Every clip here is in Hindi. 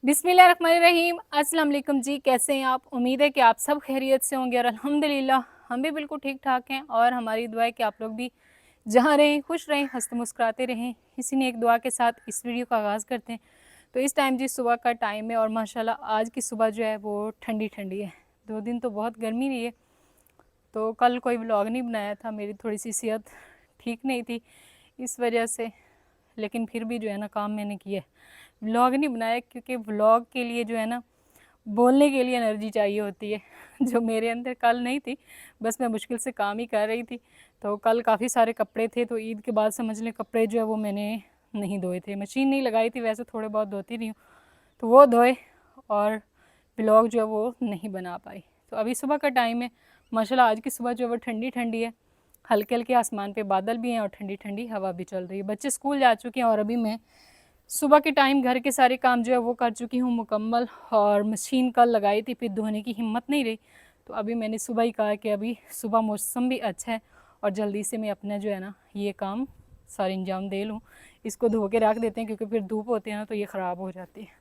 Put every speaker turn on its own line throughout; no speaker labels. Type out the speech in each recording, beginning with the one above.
बिस्मिल्लाहिर्रहमानिर्रहीम। अस्सलाम वालेकुम जी, कैसे हैं आप? उम्मीद है कि आप सब खैरियत से होंगे और अल्हम्दुलिल्लाह हम भी बिल्कुल ठीक-ठाक हैं और हमारी दुआ है कि आप लोग भी जहाँ रहें, खुश रहें, हँसते मुस्कुराते रहें। इसी ने एक दुआ के साथ इस वीडियो का आगाज़ करते हैं। तो इस टाइम जी सुबह का टाइम है और माशाल्लाह आज की सुबह जो है वो ठंडी-ठंडी है। 2 दिन तो बहुत गर्मी रही है, तो कल कोई व्लॉग नहीं बनाया था, मेरी थोड़ी-सी सेहत ठीक नहीं थी इस वजह से, लेकिन फिर भी जो है ना काम मैंने किया। व्लॉग नहीं बनाया क्योंकि व्लॉग के लिए जो है ना बोलने के लिए एनर्जी चाहिए होती है जो मेरे अंदर कल नहीं थी। बस मैं मुश्किल से काम ही कर रही थी। तो कल काफ़ी सारे कपड़े थे, तो ईद के बाद समझ लें कपड़े जो है वो मैंने नहीं धोए थे। मशीन नहीं लगाई थी, वैसे थोड़े बहुत धोती रही हूँ, तो वो धोए और व्लॉग जो है वो नहीं बना पाई। तो अभी सुबह का टाइम है, माशाल्लाह आज की सुबह जो है वो ठंडी ठंडी है। हल्के हल्के आसमान पे बादल भी हैं और ठंडी ठंडी हवा भी चल रही है। बच्चे स्कूल जा चुके हैं और अभी मैं सुबह के टाइम घर के सारे काम जो है वो कर चुकी हूँ मुकम्मल। और मशीन कल लगाई थी, फिर धोने की हिम्मत नहीं रही, तो अभी मैंने सुबह ही कहा कि अभी सुबह मौसम भी अच्छा है और जल्दी से मैं अपना जो है ना ये काम सारे अंजाम दे लूँ। इसको धो के रख देते हैं क्योंकि फिर धूप होती है ना तो ये ख़राब हो जाती है।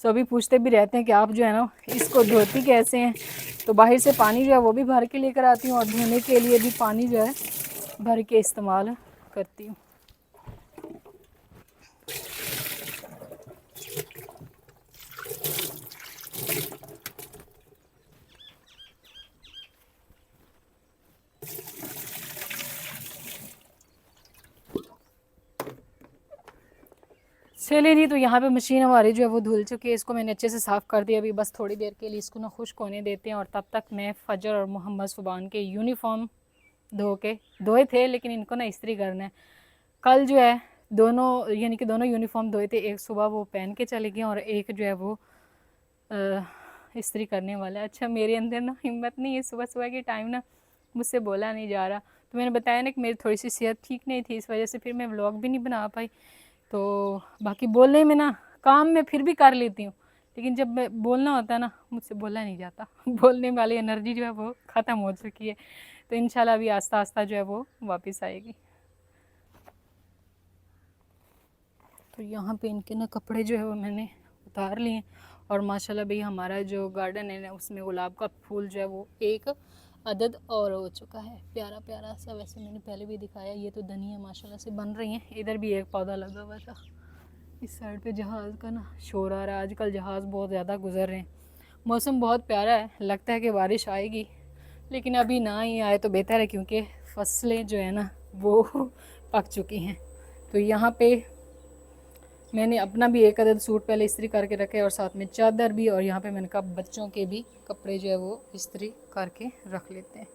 सभी पूछते भी रहते हैं कि आप जो है ना इसको धोती कैसे हैं, तो बाहर से पानी जो है वो भी भर के लेकर आती हूँ और धोने के लिए भी पानी जो है भर के इस्तेमाल करती हूँ। चलिए जी, तो यहाँ पे मशीन हमारी जो है वो धुल चुकी है। इसको मैंने अच्छे से साफ़ कर दिया। अभी बस थोड़ी देर के लिए इसको ना खुश्क होने देते हैं और तब तक मैं फ़जर और मोहम्मद सुबान के यूनिफ़ॉर्म धोए थे, लेकिन इनको ना इस्त्री करना है। कल जो है दोनों यानी कि दोनों यूनिफ़ॉर्म धोए थे, एक सुबह वो पहन के चले गए और एक जो है वो इस्त्री करने वाला है। अच्छा, मेरे अंदर ना हिम्मत नहीं है, सुबह सुबह के टाइम ना मुझसे बोला नहीं जा रहा। तो मैंने बताया ना कि मेरी थोड़ी सी सेहत ठीक नहीं थी, इस वजह से फिर मैं व्लॉग भी नहीं बना पाई। तो बाकी बोलने में ना काम मैं फिर भी कर लेती हूँ, लेकिन जब बोलना होता है ना मुझसे बोला नहीं जाता बोलने वाली एनर्जी जो है वो ख़त्म हो चुकी है। तो इंशाल्लाह अभी आस्ता आस्ता जो है वो वापस आएगी। तो यहाँ पे इनके ना कपड़े जो है वो मैंने उतार लिए और माशाल्लाह भाई हमारा जो गार्डन है ना उसमें गुलाब का फूल जो है वो एक अदद और हो चुका है, प्यारा प्यारा सा। वैसे मैंने पहले भी दिखाया, ये तो धनिया माशाल्लाह से बन रही हैं। इधर भी एक पौधा लगा हुआ था। इस साइड पे जहाज़ का ना शोर आ रहा है, आजकल जहाज़ बहुत ज़्यादा गुजर रहे हैं। मौसम बहुत प्यारा है, लगता है कि बारिश आएगी, लेकिन अभी ना ही आए तो बेहतर है क्योंकि फसलें जो है ना वो पक चुकी हैं। तो यहाँ पे मैंने अपना भी एक अदद सूट पहले इस्त्री करके रखे और साथ में चादर भी, और यहाँ पे मैंने कहा बच्चों के भी कपड़े जो है वो इस्त्री करके रख लेते हैं।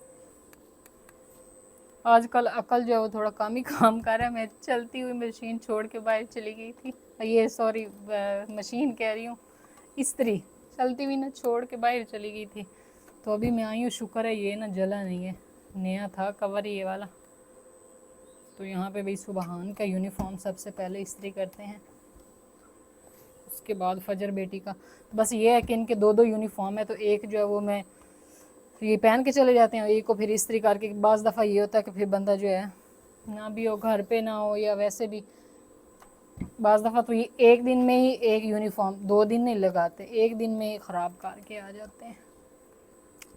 आजकल अकल जो है वो थोड़ा कम ही काम कर रहा है। मैं चलती हुई मशीन छोड़ के बाहर चली गई थी, ये सॉरी मशीन कह रही हूँ, इस्त्री चलती हुई ना छोड़ के बाहर चली गई थी। तो अभी मैं आई हूँ, शुक्र है ये ना जला नहीं है, नया था कवर ये वाला। तो यहाँ पे भाई सुबहान का यूनिफॉर्म सबसे पहले इस्त्री करते हैं, उसके बाद फजर बेटी का। बस ये है कि इनके दो दो यूनिफॉर्म है, तो एक जो है वो मैं ये पहन के चले जाते हैं, एक को फिर इस्त्री करके। बाज़ दफ़ा ये होता है कि फिर बंदा जो है ना भी हो, घर पे ना हो या वैसे भी, बाज़ दफ़ा तो ये एक दिन में ही एक यूनिफॉर्म 2 दिन नहीं लगाते, एक दिन में ही ख़राब करके आ जाते हैं।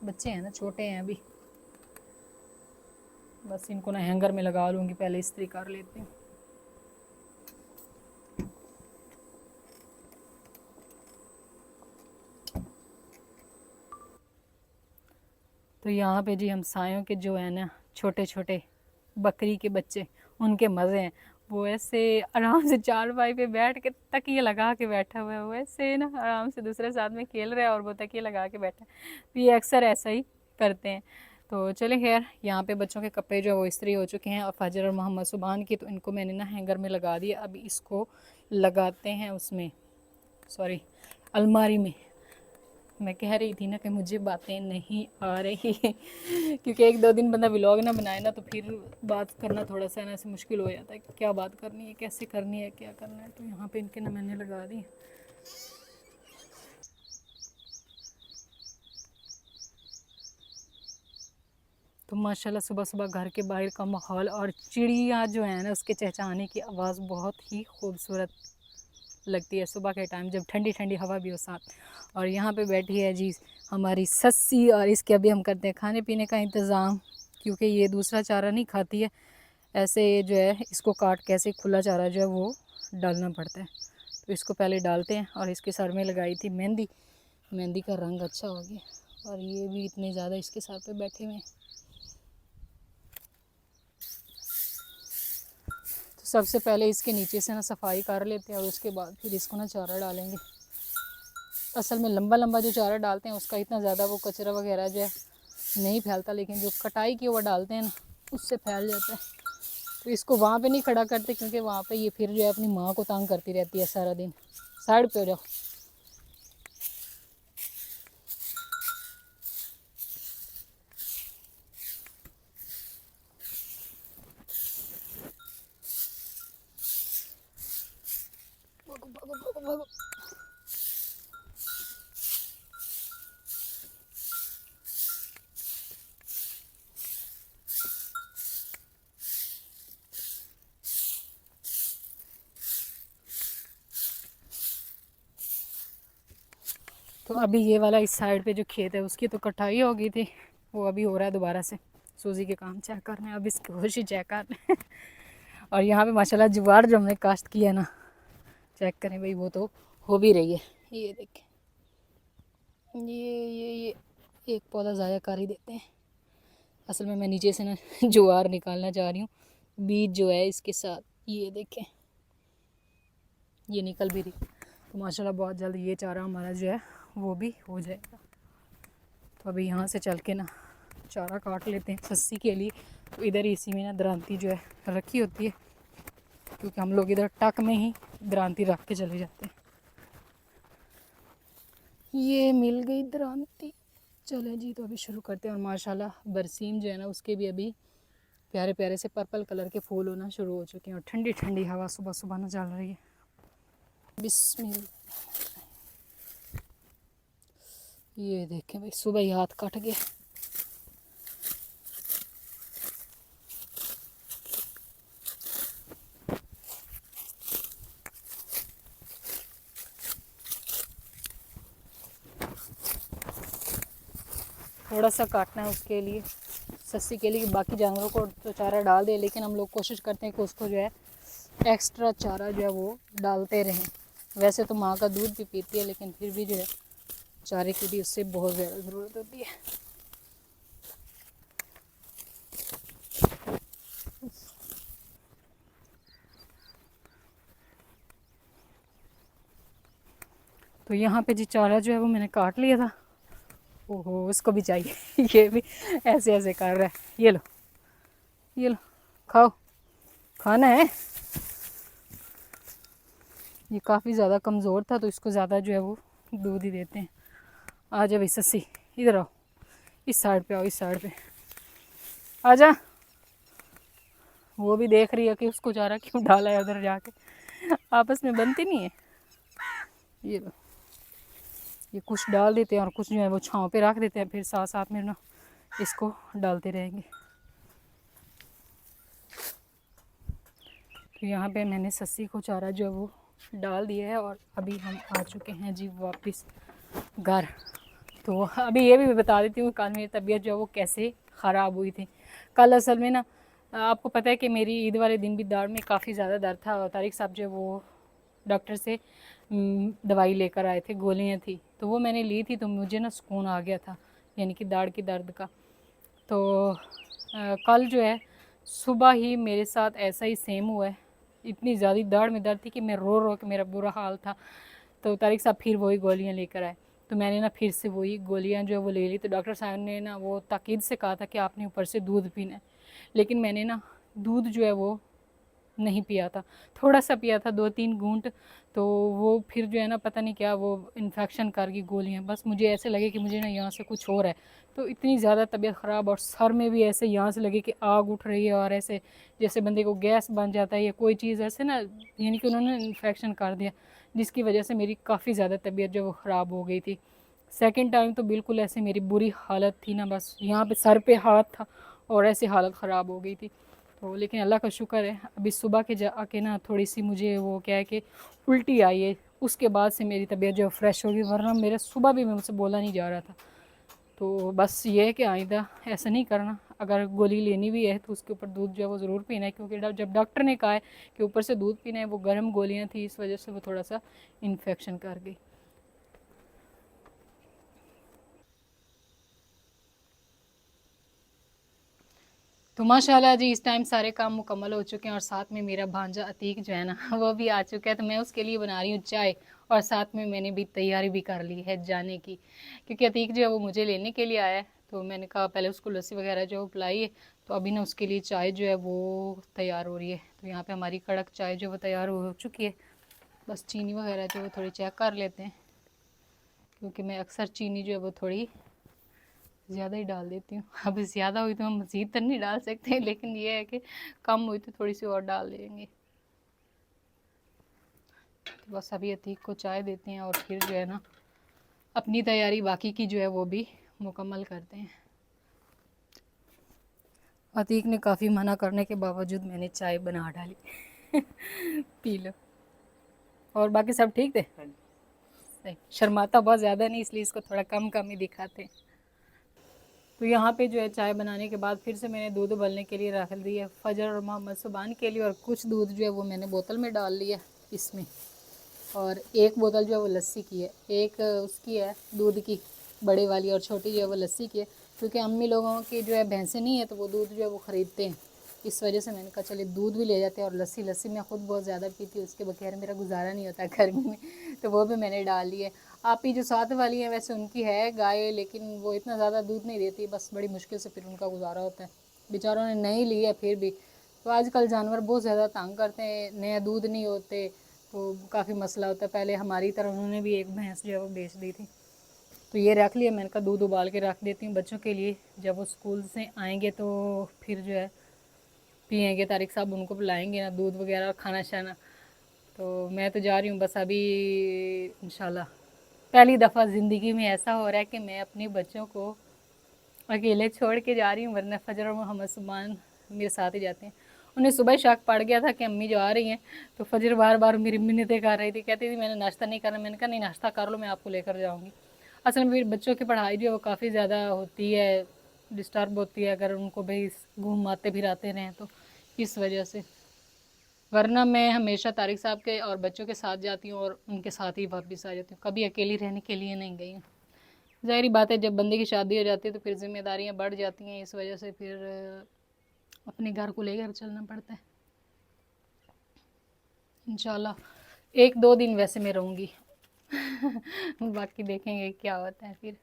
बच्चे हैं ना, छोटे हैं अभी, बस इनको ना हैंगर में लगा लूँगी, पहले इस्त्री कर लेती हूँ। तो यहाँ पे जी हमसायों के जो है ना छोटे छोटे बकरी के बच्चे, उनके मज़े हैं। वो ऐसे आराम से चारपाई पे बैठ के तकिया लगा के बैठा हुआ है, वो ऐसे ना आराम से दूसरे साथ में खेल रहा है और वो तकिया लगा के बैठा है। तो ये अक्सर ऐसा ही करते हैं। तो चले खैर, यहाँ पे बच्चों के कपड़े जो है वो इस्त्री हो चुके हैं और फजर और मोहम्मद सुबहान की, तो इनको मैंने ना हैंगर में लगा दिया। अभी इसको लगाते हैं उसमें, सॉरी अलमारी में। मैं कह रही थी ना कि मुझे बातें नहीं आ रही क्योंकि एक दो दिन बंदा व्लॉग ना बनाए ना तो फिर बात करना थोड़ा सा ना ऐसे मुश्किल हो जाता है कि क्या बात करनी है, कैसे करनी है, क्या करना है। तो यहाँ पे इनके ना मैंने लगा दी। तो माशाल्लाह सुबह सुबह घर के बाहर का माहौल और चिड़िया जो है ना उसके चहचहाने की आवाज़ बहुत ही खूबसूरत लगती है सुबह के टाइम, जब ठंडी ठंडी हवा भी हो साथ। और यहाँ पे बैठी है जी हमारी सस्सी, और इसके अभी हम करते हैं खाने पीने का इंतज़ाम, क्योंकि ये दूसरा चारा नहीं खाती है। ऐसे जो है इसको काट के ऐसे खुला चारा जो है वो डालना पड़ता है। तो इसको पहले डालते हैं। और इसके सर में लगाई थी मेहंदी, मेहंदी का रंग अच्छा हो गया। और ये भी इतने ज़्यादा इसके सर पे बैठे हुए हैं। तो सबसे पहले इसके नीचे से ना सफाई कर लेते हैं और उसके बाद फिर इसको ना चारा डालेंगे। असल में लंबा लंबा जो चारा डालते हैं उसका इतना ज़्यादा वो कचरा वगैरह जो है नहीं फैलता, लेकिन जो कटाई की वो डालते हैं ना उससे फैल जाता है। तो इसको वहाँ पे नहीं खड़ा करते, क्योंकि वहाँ पे ये फिर जो है अपनी माँ को तंग करती रहती है सारा दिन। साइड पे हो जाओ। तो अभी ये वाला इस साइड पे जो खेत है उसकी तो कटाई हो गई थी, वो अभी हो रहा है दोबारा से। सूजी के काम चेक करने, अब इसकी खुशी चेक करने। और यहाँ पे माशाल्लाह ज्वार जो हमने काश्त किया ना, चेक करें भाई, वो तो हो भी रही है। ये देखें, ये एक पौधा ज़ाया कर ही देते हैं। असल में मैं नीचे से ना ज्वार निकालना चाह रही हूँ, बीज जो है इसके साथ। ये देखें, ये निकल भी रही। तो माशाल्लाह बहुत जल्द ये चारा हमारा जो है वो भी हो जाएगा। तो अभी यहाँ से चल के ना चारा काट लेते हैं सस्सी के लिए। तो इधर इसी में ना दरांती जो है रखी होती है, क्योंकि हम लोग इधर टक में ही दरांती रख के चले जाते हैं। ये मिल गई दरांती, चले जी। तो अभी शुरू करते हैं। और माशाल्लाह बरसीम जो है ना उसके भी अभी प्यारे प्यारे से पर्पल कलर के फूल होना शुरू हो चुके हैं। और ठंडी ठंडी हवा सुबह सुबह ना चल रही है। बिस्मिल्लाह। ये देखें भाई, सुबह ही हाथ कट गया। थोड़ा सा काटना है उसके लिए, सस्सी के लिए। बाकी जानवरों को तो चारा डाल दे, लेकिन हम लोग कोशिश करते हैं कि उसको जो है एक्स्ट्रा चारा जो है वो डालते रहें। वैसे तो माँ का दूध भी पीती है, लेकिन फिर भी जो है चारे की भी उससे बहुत ज़्यादा ज़रूरत होती है। तो यहाँ पे जी चारा जो है वो मैंने काट लिया था। ओहो, उसको भी चाहिए। ये भी ऐसे ऐसे कर रहा है। ये लो, ये लो, खाओ, खाना है। ये काफ़ी ज़्यादा कमज़ोर था, तो इसको ज़्यादा जो है वो दूध ही देते हैं। आ जा भाई सस्सी, इधर आओ, इस साइड पे आओ, इस साइड पे आ जा। वो भी देख रही है कि उसको चारा क्यों डाला है उधर जाके, आपस में बनती नहीं है। ये लो, ये कुछ डाल देते हैं और कुछ जो है वो छाँव पे रख देते हैं, फिर साथ साथ में ना इसको डालते रहेंगे। तो यहाँ पे मैंने सस्सी को चारा जो है वो डाल दिया है। और अभी हम आ चुके हैं जी वापस घर। तो अभी ये भी बता देती हूँ कल मेरी तबीयत जो है वो कैसे ख़राब हुई थी। कल असल में ना आपको पता है कि मेरी ईद वाले दिन भी दाढ़ में काफ़ी ज़्यादा दर्द था। और तारिक साहब जो है वो डॉक्टर से दवाई लेकर आए थे, गोलियाँ थी, तो वो मैंने ली थी। तो मुझे ना सुकून आ गया था, यानी कि दाढ़ की दर्द का। तो कल जो है सुबह ही मेरे साथ ऐसा ही सेम हुआ है। इतनी ज़्यादा दाढ़ में दर्द थी कि मैं रो रो के मेरा बुरा हाल था। तो तारिक साहब फिर वही गोलियाँ लेकर आए। तो मैंने ना फिर से वही गोलियाँ जो है वो ले ली। तो डॉक्टर साहब ने ना वो ताकीद से कहा था कि आपने ऊपर से दूध पीना है, लेकिन मैंने ना दूध जो है वो नहीं पिया था, थोड़ा सा पिया था, 2-3 घूंट। तो वो फिर जो है ना पता नहीं क्या वो इन्फेक्शन कर गई गोलियाँ। बस मुझे ऐसे लगे कि मुझे ना यहाँ से कुछ हो रहा है। तो इतनी ज़्यादा तबीयत ख़राब, और सर में भी ऐसे यहाँ से लगे कि आग उठ रही है, और ऐसे जैसे बंदे को गैस बन जाता है या कोई चीज़ ऐसे ना, यानी कि उन्होंने इन्फेक्शन कर दिया, जिसकी वजह से मेरी काफ़ी ज़्यादा तबीयत जो वो ख़राब हो गई थी। सेकंड टाइम तो बिल्कुल ऐसे मेरी बुरी हालत थी ना, बस यहाँ पे सर पे हाथ था और ऐसे हालत ख़राब हो गई थी। तो लेकिन अल्लाह का शुक्र है, अभी सुबह के जा के ना थोड़ी सी मुझे वो क्या है कि उल्टी आई है, उसके बाद से मेरी तबीयत जो फ्रेश होगी, वरना मेरे सुबह भी मुझसे बोला नहीं जा रहा था। तो बस ये है कि आइंदा ऐसा नहीं करना। अगर गोली लेनी भी है तो उसके ऊपर दूध जो है वो ज़रूर पीना है, क्योंकि जब डॉक्टर ने कहा है कि ऊपर से दूध पीना है, वो गर्म गोलियां थी, इस वजह से वो थोड़ा सा इन्फेक्शन कर गई। तो माशाल्लाह जी इस टाइम सारे काम मुकम्मल हो चुके हैं, और साथ में मेरा भांजा अतीक जो है ना वो भी आ चुका है। तो मैं उसके लिए बना रही हूँ चाय, और साथ में मैंने भी तैयारी भी कर ली है जाने की, क्योंकि अतीक जो है वो मुझे लेने के लिए आया है। तो मैंने कहा पहले उसको लस्सी वगैरह जो पिलाई है, तो अभी ना उसके लिए चाय जो है वो तैयार हो रही है। तो यहाँ पर हमारी कड़क चाय जो वो तैयार हो चुकी है। बस चीनी वगैरह जो वो थोड़ी चेक कर लेते हैं, क्योंकि मैं अक्सर चीनी जो है वो थोड़ी ज़्यादा ही डाल देती हूँ। अब ज़्यादा हुई तो हम मज़ीद तो नहीं डाल सकते, लेकिन ये है कि कम हुई तो थोड़ी सी और डाल देंगे। तो बस अभी अतीक को चाय देते हैं, और फिर जो है ना अपनी तैयारी बाकी की जो है वो भी मुकम्मल करते हैं। अतीक ने काफ़ी मना करने के बावजूद मैंने चाय बना डाली। P low. और बाकी सब ठीक थे? सही। शर्माता बहुत ज़्यादा नहीं, इसलिए इसको थोड़ा कम कम ही दिखाते हैं। तो यहाँ पे जो है चाय बनाने के बाद फिर से मैंने दूध उबलने के लिए रख दी है फजर और मोहम्मद सुबान के लिए, और कुछ दूध जो है वो मैंने बोतल में डाल लिया इसमें, और एक बोतल जो है वो लस्सी की है, एक उसकी है दूध की बड़े वाली, और छोटी जो है वो लस्सी की है। क्योंकि अम्मी लोगों की जो है भैंसें नहीं है, तो वो दूध जो है वो ख़रीदते हैं, इस वजह से मैंने कहा चलिए दूध भी ले जाते हैं। और लस्सी लस्सी मैं ख़ुद बहुत ज़्यादा पीती हूँ, उसके बगैर मेरा गुजारा नहीं होता गर्मी में, तो वो भी मैंने डाल ली है। आप ही जो साथ वाली है वैसे उनकी है गाय, लेकिन वो इतना ज़्यादा दूध नहीं देती, बस बड़ी मुश्किल से फिर उनका गुजारा होता है। बेचारों ने नहीं ली है फिर भी। तो आजकल जानवर बहुत ज़्यादा तंग करते हैं, नया दूध नहीं होते, तो काफ़ी मसला होता है। पहले हमारी तरह उन्होंने भी एक भैंस जो है वो बेच दी थी। तो ये रख लिया, मैंने कहा दूध उबाल के रख देती हूँ बच्चों के लिए, जब वो स्कूल से आएंगे तो फिर जो है पिएंगे, तारिक साहब उनको पिलाएंगे ना दूध वगैरह और खाना शाना। तो मैं तो जा रही हूँ बस अभी इंशाल्लाह। पहली दफ़ा ज़िंदगी में ऐसा हो रहा है कि मैं अपने बच्चों को अकेले छोड़ के जा रही हूँ, वरना फजर और मोहम्मद सुबान मेरे साथ ही जाते हैं। उन्हें सुबह शक पड़ गया था कि अम्मी जो आ रही हैं, तो फजर बार बार मेरी मिन्नतें कर रही थी, कहती थी मैंने नाश्ता नहीं करना। मैंने कहा नहीं नाश्ता कर लो, मैं आपको लेकर जाऊँगी। असल में फिर बच्चों की पढ़ाई जो है वो काफ़ी ज़्यादा होती है, डिस्टर्ब होती है अगर उनको भाई घूमाते फिराते रहें तो, इस वजह से। वरना मैं हमेशा तारिक साहब के और बच्चों के साथ जाती हूँ, और उनके साथ ही वापस आ जाती हूँ, कभी अकेली रहने के लिए नहीं गई हूँ। ज़ाहिर बात है जब बंदे की शादी हो जाती है तो फिर जिम्मेदारियाँ बढ़ जाती हैं, इस वजह से फिर अपने घर को लेकर चलना पड़ता है। इंशाल्लाह 1-2 दिन वैसे मैं रहूँगी। बाकी देखेंगे क्या होता है फिर।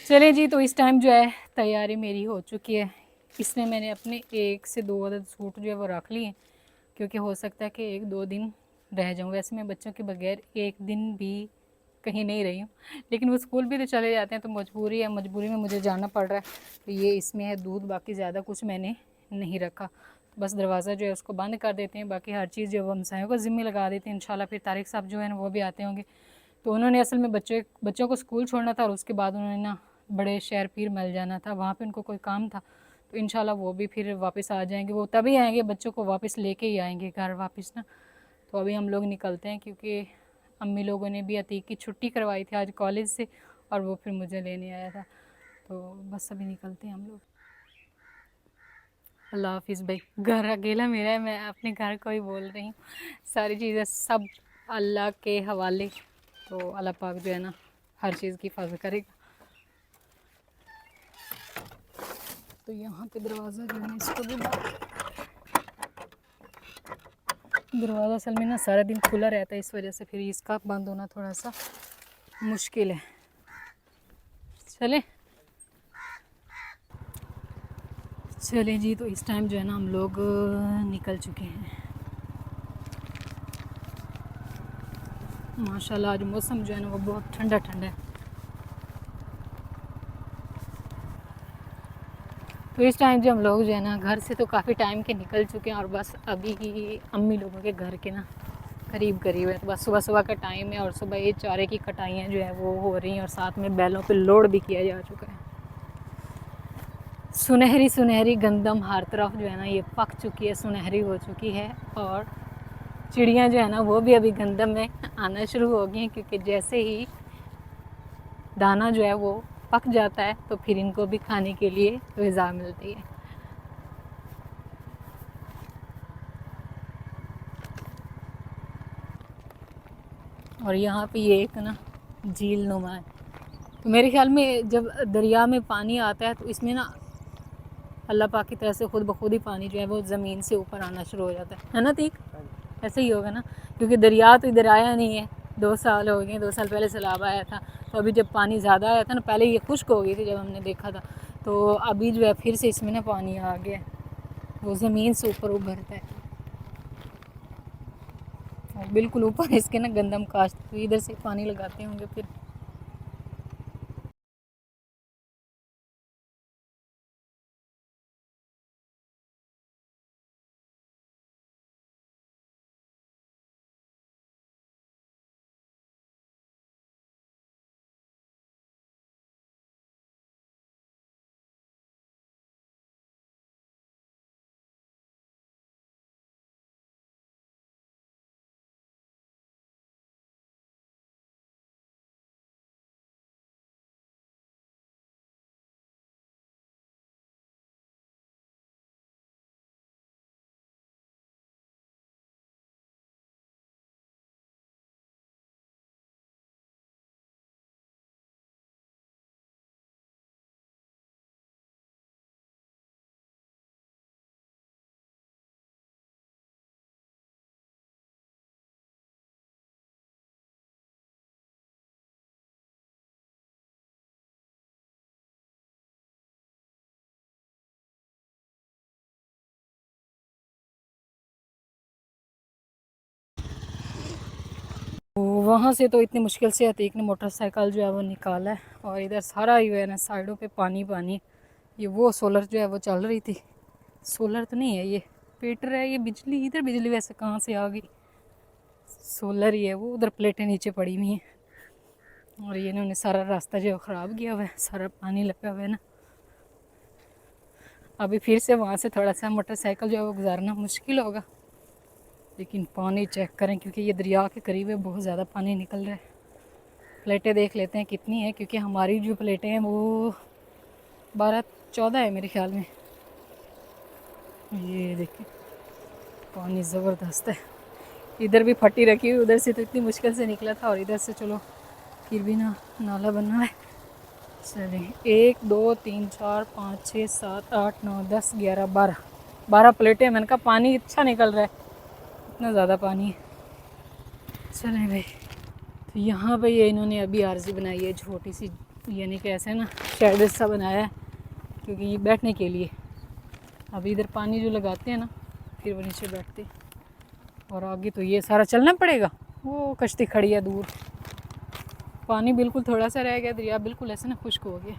चलें जी, तो इस टाइम जो है तैयारी मेरी हो चुकी है। इसमें मैंने अपने 1 से 2 अदद सूट जो है वो रख लिए, क्योंकि हो सकता है कि 1-2 दिन रह जाऊँ। वैसे मैं बच्चों के बगैर एक दिन भी कहीं नहीं रही हूँ, लेकिन वो स्कूल भी तो चले जाते हैं, तो मजबूरी है, मजबूरी में मुझे जाना पड़ रहा है। तो ये इसमें है दूध, बाकी ज़्यादा कुछ मैंने नहीं रखा। बस दरवाज़ा जो है उसको बंद कर देते हैं, बाकी हर चीज़ जो है वो हमसायों को ज़िम्मे लगा देते हैं। इंशाल्लाह फिर तारिक साहब जो है ना वो भी आते होंगे। तो उन्होंने असल में बच्चों को स्कूल छोड़ना था, और उसके बाद उन्होंने ना बड़े शहर पीर मिल जाना था, वहाँ पे उनको कोई काम था। तो इंशाल्लाह वो भी फिर वापस आ जाएंगे। वो तभी आएंगे, बच्चों को वापस लेके ही आएंगे घर वापस ना। तो अभी हम लोग निकलते हैं, क्योंकि अम्मी लोगों ने भी अतीक की छुट्टी करवाई थी आज कॉलेज से, और वो फिर मुझे लेने आया था। तो बस अभी निकलते हैं हम लोग। अल्लाह हाफिज़ भाई। घर अकेला मेरा है, मैं अपने घर को ही बोल रही हूँ, सारी चीज़ें सब अल्लाह के हवाले। तो अल्लाह पाक जो है ना हर चीज़ की हिफाजत करेगा। तो यहाँ पे दरवाज़ा जो है इसको भी दरवाज़ा असल में ना सारा दिन खुला रहता है, इस वजह से फिर इसका बंद होना थोड़ा सा मुश्किल है। चलें चलें जी, तो इस टाइम जो है ना हम लोग निकल चुके हैं। माशाल्लाह आज मौसम जो है ना वो बहुत ठंडा ठंडा है। तो इस टाइम जो हम लोग जो है ना घर से तो काफ़ी टाइम के निकल चुके हैं, और बस अभी ही अम्मी लोगों के घर के ना करीब करीब है। तो बस सुबह सुबह का टाइम है, और सुबह ये चारे की कटाइयाँ जो है वो हो रही हैं, और साथ में बैलों पे लोड भी किया जा चुका है। सुनहरी सुनहरी गंदम हर तरफ जो है ना ये पक चुकी है, सुनहरी हो चुकी है, और चिड़ियाँ जो है ना वो भी अभी गंदम में आना शुरू हो गई हैं, क्योंकि जैसे ही दाना जो है वो पक जाता है तो फिर इनको भी खाने के लिए ग़िज़ा मिलती है। और यहाँ पे ये एक ना झील नुमा है, तो मेरे ख्याल में जब दरिया में पानी आता है तो इसमें ना अल्लाह पाक की तरफ से खुद ब खुद ही पानी जो है वो ज़मीन से ऊपर आना शुरू हो जाता है ना तीक? ऐसे ही होगा ना, क्योंकि दरिया तो इधर आया नहीं है, 2 साल हो गए, 2 साल पहले सैलाब आया था। तो अभी जब पानी ज़्यादा आया था ना, पहले ये खुश्क हो गई थी जब हमने देखा था, तो अभी जो है फिर से इसमें ना पानी आ गया, वो ज़मीन से ऊपर उभरता है और बिल्कुल ऊपर इसके ना गंदम काश्त, तो इधर से पानी लगाते होंगे फिर। तो वहाँ से तो इतनी मुश्किल से अतीक ने मोटरसाइकिल जो है वो निकाला है, और इधर सारा जो है ना साइडों पे पानी पानी। ये वो सोलर जो है वो चल रही थी, सोलर तो नहीं है ये, पेटर है ये, बिजली, इधर बिजली वैसे कहाँ से आ गई, सोलर ही है वो, उधर प्लेटें नीचे पड़ी हुई हैं। और ये इन्होंने सारा रास्ता जो है ख़राब किया हुआ है, सारा पानी लगा हुआ है ना। अभी फिर से वहाँ से थोड़ा सा मोटरसाइकिल जो है वो गुजारना मुश्किल होगा, लेकिन पानी चेक करें क्योंकि ये दरिया के करीब है, बहुत ज़्यादा पानी निकल रहा है। प्लेटें देख लेते हैं कितनी है, क्योंकि हमारी जो प्लेटें हैं वो 12-14 है मेरे ख्याल में। ये देखिए पानी ज़बरदस्त है, इधर भी फटी रखी हुई, उधर से तो इतनी मुश्किल से निकला था, और इधर से चलो फिर भी ना नाला बना है। चलिए 1 2 3 4 5 6 7 8 9 10 11 12 प्लेटें। मैंने कहा पानी अच्छा निकल रहा है, इतना ज़्यादा पानी है। चलें भाई, तो यहाँ पे ये इन्होंने अभी आरज़ी बनाई है छोटी सी, यानी कि ऐसे ना शेड सा बनाया है, क्योंकि ये बैठने के लिए। अभी इधर पानी जो लगाते हैं ना फिर वो नीचे बैठते, और आगे तो ये सारा चलना पड़ेगा। वो कश्ती खड़ी है दूर, पानी बिल्कुल थोड़ा सा रह गया, दरिया बिल्कुल ऐसे ना खुश्क हो गया।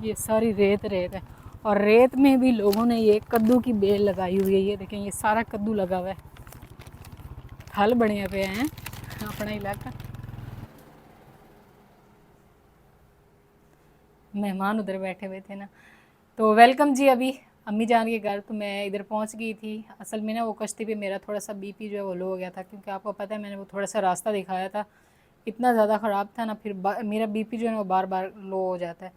ये सारी रेत रेत है, और रेत में भी लोगों ने ये कद्दू की बेल लगाई हुई है। ये देखें ये सारा कद्दू लगा हुआ है, हल बने पे हैं अपना इलाका। मेहमान उधर बैठे हुए थे ना, तो वेलकम जी। अभी अम्मी जान के घर तो मैं इधर पहुंच गई थी। असल में ना वो कश्ती पे मेरा थोड़ा सा बीपी जो है वो लो हो गया था, क्योंकि आपको पता है मैंने वो थोड़ा सा रास्ता दिखाया था, इतना ज़्यादा ख़राब था ना, फिर मेरा बीपी जो है ना वो बार बार लो हो जाता है।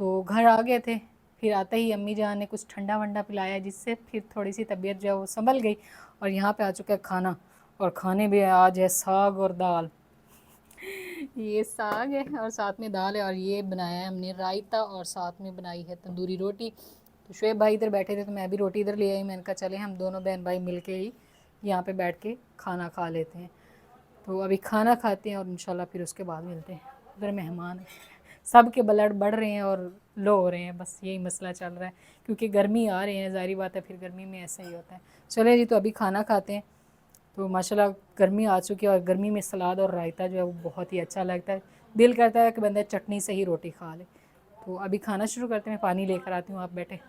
तो घर आ गए थे, फिर आते ही अम्मी जान ने कुछ ठंडा वंडा पिलाया, जिससे फिर थोड़ी सी तबीयत जो है वो संभल गई। और यहाँ पे आ चुका है खाना, और खाने में आज है साग और दाल। ये साग है और साथ में दाल है, और ये बनाया है हमने रायता, और साथ में बनाई है तंदूरी रोटी। तो शुएब भाई इधर बैठे थे तो मैं भी रोटी इधर ले आई। मैंने कहा चले हम दोनों बहन भाई मिल के ही यहाँ पे बैठ के खाना खा लेते हैं। तो अभी खाना खाते हैं और इंशाल्लाह फिर उसके बाद मिलते हैं। उधर मेहमान हैं, सब के ब्लड बढ़ रहे हैं और लो हो रहे हैं, बस यही मसला चल रहा है, क्योंकि गर्मी आ रही है, ज़ाहिर बात है फिर गर्मी में ऐसा ही होता है। चले जी, तो अभी खाना खाते हैं। तो माशाल्लाह गर्मी आ चुकी है, और गर्मी में सलाद और रायता जो है वो बहुत ही अच्छा लगता है। दिल करता है कि बंदा चटनी से ही रोटी खा ले। तो अभी खाना शुरू करते हैं, पानी लेकर आती हूँ, आप बैठे।